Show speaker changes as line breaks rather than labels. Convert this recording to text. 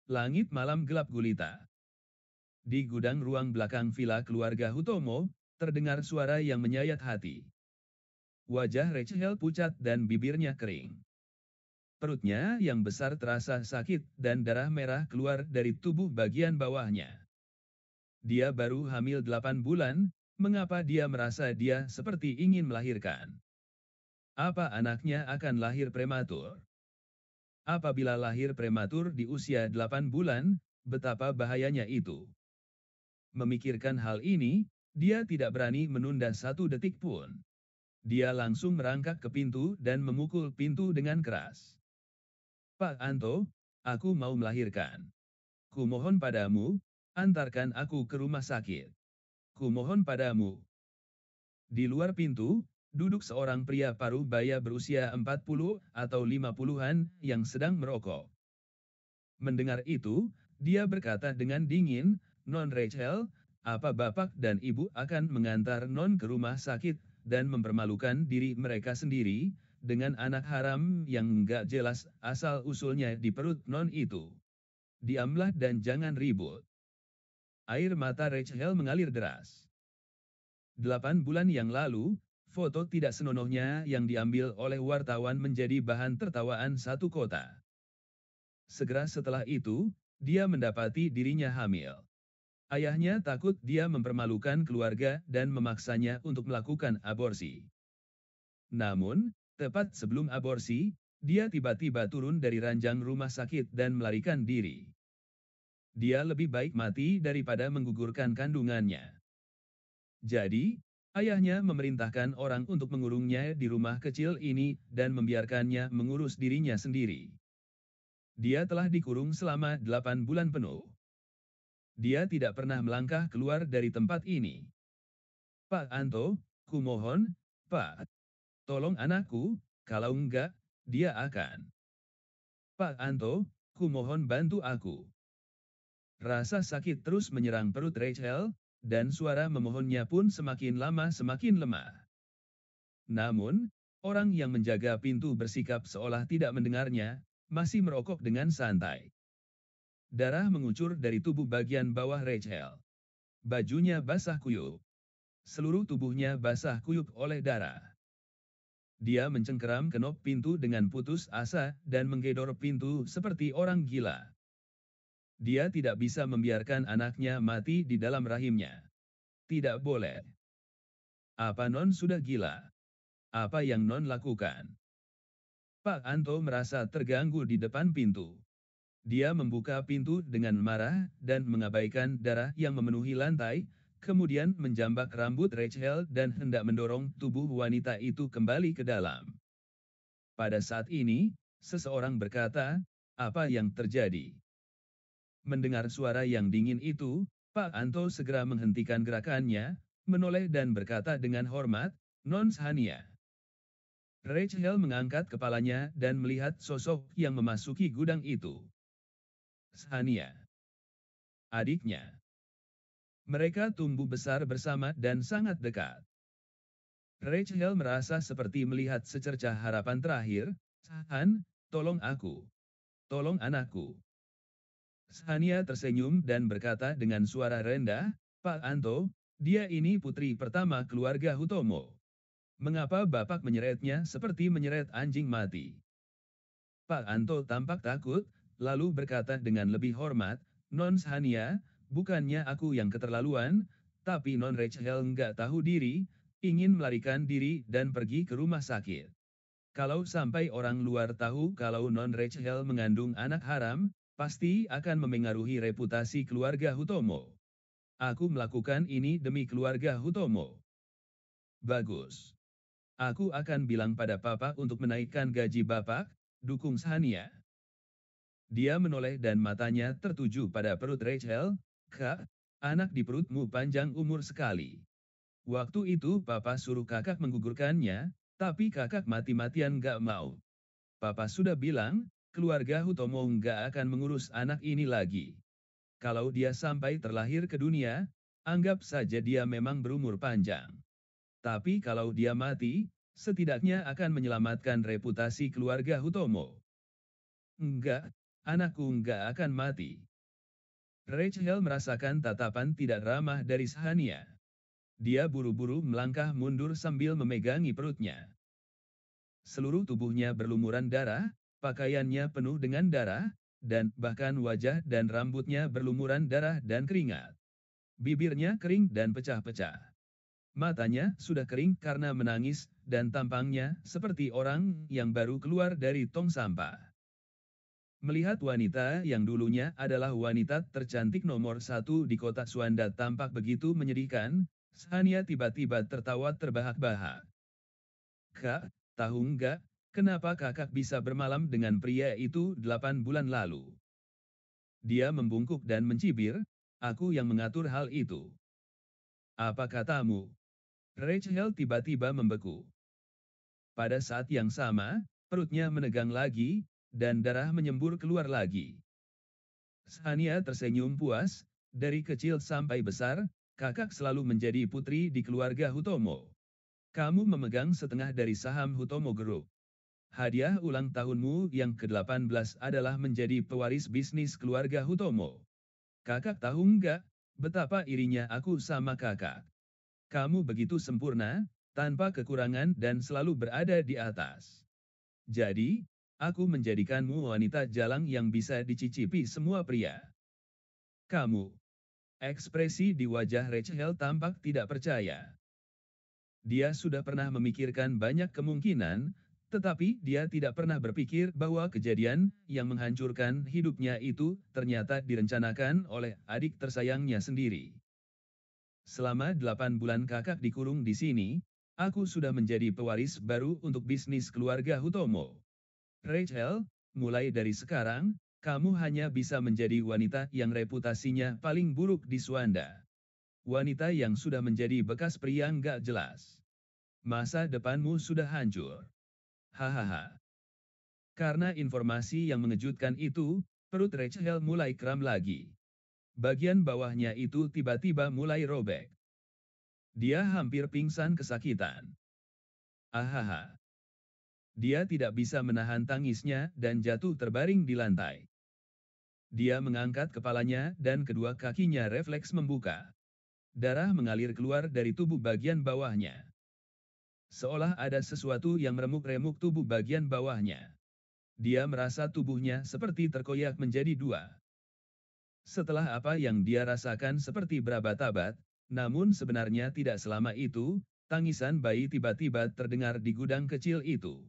Langit malam gelap gulita. Di gudang ruang belakang villa keluarga Hutomo, terdengar suara yang menyayat hati. Wajah Rachel pucat dan bibirnya kering. Perutnya yang besar terasa sakit dan darah merah keluar dari tubuh bagian bawahnya. Dia baru hamil 8 bulan, mengapa dia merasa dia seperti ingin melahirkan? Apa anaknya akan lahir prematur? Apabila lahir prematur di usia 8 bulan, betapa bahayanya itu. Memikirkan hal ini, dia tidak berani menunda satu detik pun. Dia langsung merangkak ke pintu dan memukul pintu dengan keras. Pak Anto, aku mau melahirkan. Kumohon padamu, antarkan aku ke rumah sakit. Kumohon padamu. Di luar pintu, duduk seorang pria paruh baya berusia 40 atau 50-an yang sedang merokok. Mendengar itu, dia berkata dengan dingin, "Non Rachel, apa bapak dan ibu akan mengantar Non ke rumah sakit dan mempermalukan diri mereka sendiri dengan anak haram yang nggak jelas asal-usulnya di perut Non itu? Diamlah dan jangan ribut." Air mata Rachel mengalir deras. 8 bulan yang lalu, foto tidak senonohnya yang diambil oleh wartawan menjadi bahan tertawaan satu kota. Segera setelah itu, dia mendapati dirinya hamil. Ayahnya takut dia mempermalukan keluarga dan memaksanya untuk melakukan aborsi. Namun, tepat sebelum aborsi, dia tiba-tiba turun dari ranjang rumah sakit dan melarikan diri. Dia lebih baik mati daripada menggugurkan kandungannya. Jadi, ayahnya memerintahkan orang untuk mengurungnya di rumah kecil ini dan membiarkannya mengurus dirinya sendiri. Dia telah dikurung selama 8 bulan penuh. Dia tidak pernah melangkah keluar dari tempat ini. Pak Anto, kumohon, Pak, tolong anakku, kalau enggak, dia akan. Pak Anto, kumohon bantu aku. Rasa sakit terus menyerang perut Rachel, dan suara memohonnya pun semakin lama semakin lemah. Namun, orang yang menjaga pintu bersikap seolah tidak mendengarnya, masih merokok dengan santai. Darah mengucur dari tubuh bagian bawah Rachel. Bajunya basah kuyup. Seluruh tubuhnya basah kuyup oleh darah. Dia mencengkeram kenop pintu dengan putus asa dan menggedor pintu seperti orang gila. Dia tidak bisa membiarkan anaknya mati di dalam rahimnya. Tidak boleh. Apa Non sudah gila? Apa yang Non lakukan? Pak Anto merasa terganggu di depan pintu. Dia membuka pintu dengan marah dan mengabaikan darah yang memenuhi lantai, kemudian menjambak rambut Rachel dan hendak mendorong tubuh wanita itu kembali ke dalam. Pada saat ini, seseorang berkata, "Apa yang terjadi?" Mendengar suara yang dingin itu, Pak Anto segera menghentikan gerakannya, menoleh dan berkata dengan hormat, "Non Hania." Rachel mengangkat kepalanya dan melihat sosok yang memasuki gudang itu. Hania. Adiknya. Mereka tumbuh besar bersama dan sangat dekat. Rachel merasa seperti melihat secercah harapan terakhir. "Han, tolong aku. Tolong anakku." Hania tersenyum dan berkata dengan suara rendah, "Pak Anto, dia ini putri pertama keluarga Hutomo. Mengapa Bapak menyeretnya seperti menyeret anjing mati?" Pak Anto tampak takut, lalu berkata dengan lebih hormat, "Non Hania, bukannya aku yang keterlaluan, tapi Non Rachel nggak tahu diri, ingin melarikan diri dan pergi ke rumah sakit. Kalau sampai orang luar tahu kalau Non Rachel mengandung anak haram, pasti akan memengaruhi reputasi keluarga Hutomo. Aku melakukan ini demi keluarga Hutomo." "Bagus. Aku akan bilang pada Papa untuk menaikkan gaji Bapak," dukung Hania. Dia menoleh dan matanya tertuju pada perut Rachel. "Kak, anak di perutmu panjang umur sekali. Waktu itu Papa suruh kakak menggugurkannya, tapi kakak mati-matian gak mau. Papa sudah bilang, keluarga Hutomo nggak akan mengurus anak ini lagi. Kalau dia sampai terlahir ke dunia, anggap saja dia memang berumur panjang. Tapi kalau dia mati, setidaknya akan menyelamatkan reputasi keluarga Hutomo." "Enggak, Anakku nggak akan mati. Rachel merasakan tatapan tidak ramah dari Shania. Dia buru-buru melangkah mundur sambil memegangi perutnya. Seluruh tubuhnya berlumuran darah, pakaiannya penuh dengan darah, dan bahkan wajah dan rambutnya berlumuran darah dan keringat. Bibirnya kering dan pecah-pecah. Matanya sudah kering karena menangis, dan tampangnya seperti orang yang baru keluar dari tong sampah. Melihat wanita yang dulunya adalah wanita tercantik nomor satu di kota Suanda tampak begitu menyedihkan, Shania tiba-tiba tertawa terbahak-bahak. Kak, tahu nggak, kenapa kakak bisa bermalam dengan pria itu 8 bulan lalu? Dia membungkuk dan mencibir, aku yang mengatur hal itu. Apa katamu? Rachel tiba-tiba membeku. Pada saat yang sama, perutnya menegang lagi, dan darah menyembur keluar lagi. Shania tersenyum puas, dari kecil sampai besar, kakak selalu menjadi putri di keluarga Hutomo. Kamu memegang setengah dari saham Hutomo Group. Hadiah ulang tahunmu yang ke-18 adalah menjadi pewaris bisnis keluarga Hutomo. Kakak tahu nggak, betapa irinya aku sama kakak. Kamu begitu sempurna, tanpa kekurangan dan selalu berada di atas. Jadi, aku menjadikanmu wanita jalang yang bisa dicicipi semua pria. Kamu. Ekspresi di wajah Rachel tampak tidak percaya. Dia sudah pernah memikirkan banyak kemungkinan, tetapi dia tidak pernah berpikir bahwa kejadian yang menghancurkan hidupnya itu ternyata direncanakan oleh adik tersayangnya sendiri. Selama 8 bulan kakak dikurung di sini, aku sudah menjadi pewaris baru untuk bisnis keluarga Hutomo. Rachel, mulai dari sekarang, kamu hanya bisa menjadi wanita yang reputasinya paling buruk di Suanda. Wanita yang sudah menjadi bekas pria nggak jelas. Masa depanmu sudah hancur. Hahaha. Karena informasi yang mengejutkan itu, perut Rachel mulai kram lagi. Bagian bawahnya itu tiba-tiba mulai robek. Dia hampir pingsan kesakitan. Ahaha. Dia tidak bisa menahan tangisnya dan jatuh terbaring di lantai. Dia mengangkat kepalanya dan kedua kakinya refleks membuka. Darah mengalir keluar dari tubuh bagian bawahnya. Seolah ada sesuatu yang meremuk-remuk tubuh bagian bawahnya. Dia merasa tubuhnya seperti terkoyak menjadi dua. Setelah apa yang dia rasakan seperti berabat-abat, namun sebenarnya tidak selama itu, tangisan bayi tiba-tiba terdengar di gudang kecil itu.